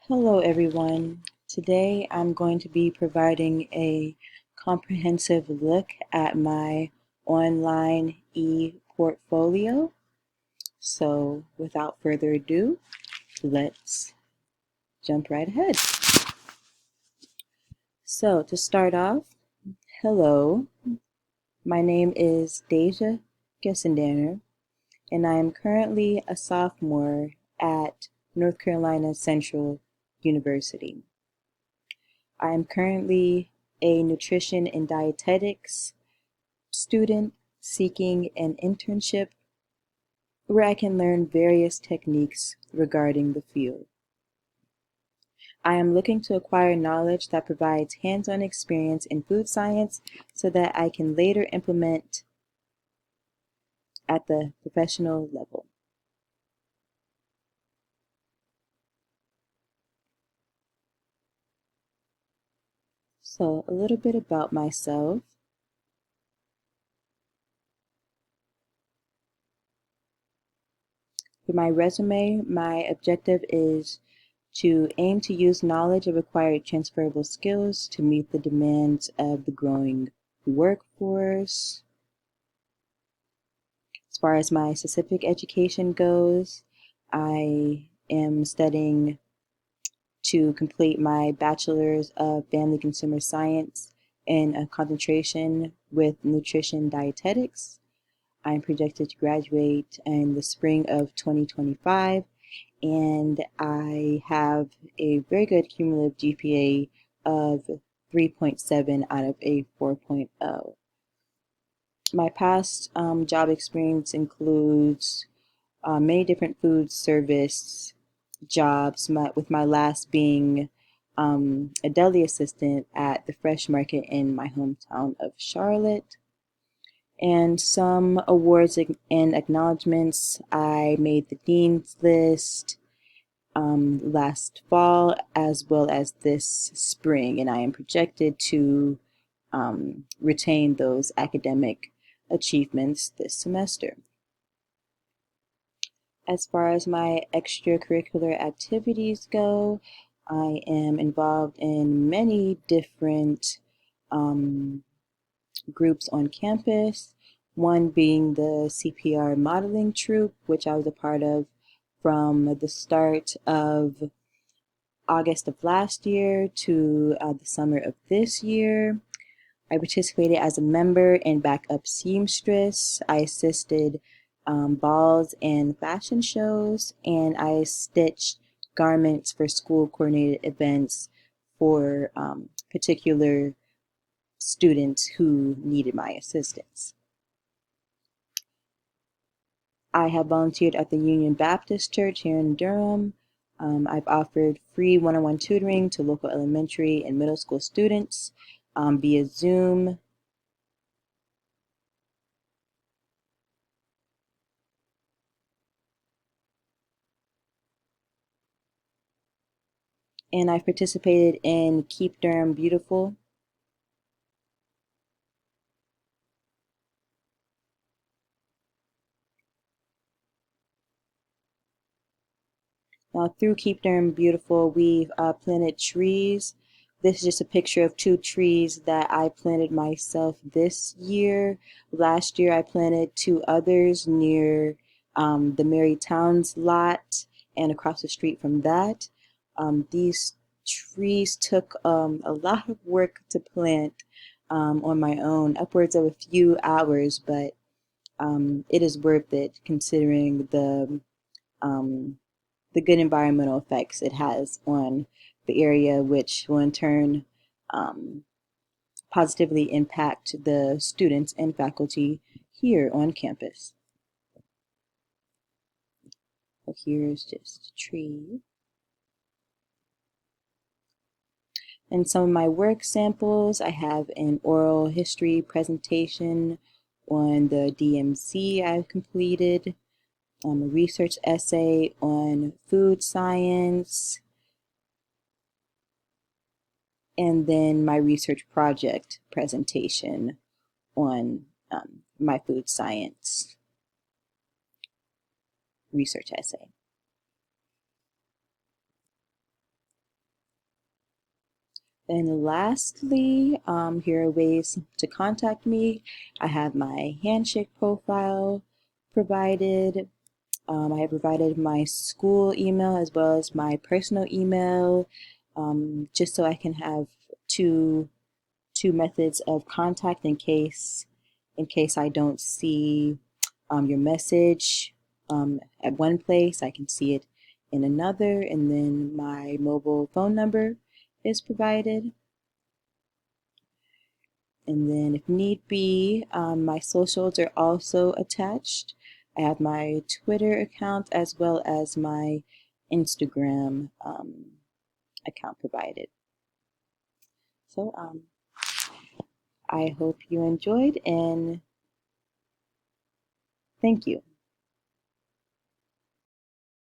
Hello everyone. Today I'm going to be providing a comprehensive look at my online e-portfolio. So without further ado, let's jump right ahead. So to start off, hello, my name is Deja Gessendanner, and I am currently a sophomore at North Carolina Central University. I am currently a nutrition and dietetics student seeking an internship where I can learn various techniques regarding the field. I am looking to acquire knowledge that provides hands-on experience in food science so that I can later implement at the professional level. So, a little bit about myself. For my resume, my objective is to aim to use knowledge of acquired transferable skills to meet the demands of the growing workforce. As far as my specific education goes, I am studying to complete my Bachelor's of Family Consumer Science in a concentration with nutrition dietetics. I'm projected to graduate in the spring of 2025, and I have a very good cumulative GPA of 3.7 out of a 4.0. My past job experience includes many different food service jobs, with my last being a deli assistant at the Fresh Market in my hometown of Charlotte. And some awards and acknowledgments. I made the Dean's List last fall as well as this spring, and I am projected to retain those academic achievements this semester. As far as my extracurricular activities go, I am involved in many different groups on campus, one being the CPR modeling troupe, which I was a part of from the start of August of last year to the summer of this year. I participated as a member in Backup Seamstress. I assisted balls and fashion shows, and I stitched garments for school coordinated events for particular students who needed my assistance. I have volunteered at the Union Baptist Church here in Durham. I've offered free one-on-one tutoring to local elementary and middle school students via Zoom. And I've participated in Keep Durham Beautiful. Through Keep Durham Beautiful, we've planted trees. This is just a picture of 2 trees that I planted myself this year. Last year, I planted 2 others near the Mary Towns lot and across the street from that. These trees took a lot of work to plant on my own, upwards of a few hours, but it is worth it considering the good environmental effects it has on the area, which will in turn positively impact the students and faculty here on campus. So here's just a tree. And some of my work samples, I have an oral history presentation on the DMC I've completed, a research essay on food science, and then my research project presentation on my food science research essay. And lastly, here are ways to contact me. I have my Handshake profile provided. I have provided my school email as well as my personal email, just so I can have two methods of contact in case I don't see your message at one place, I can see it in another, and then my mobile phone number is provided. And then, if need be, my socials are also attached. I have my Twitter account as well as my Instagram account provided. So I hope you enjoyed, and thank you.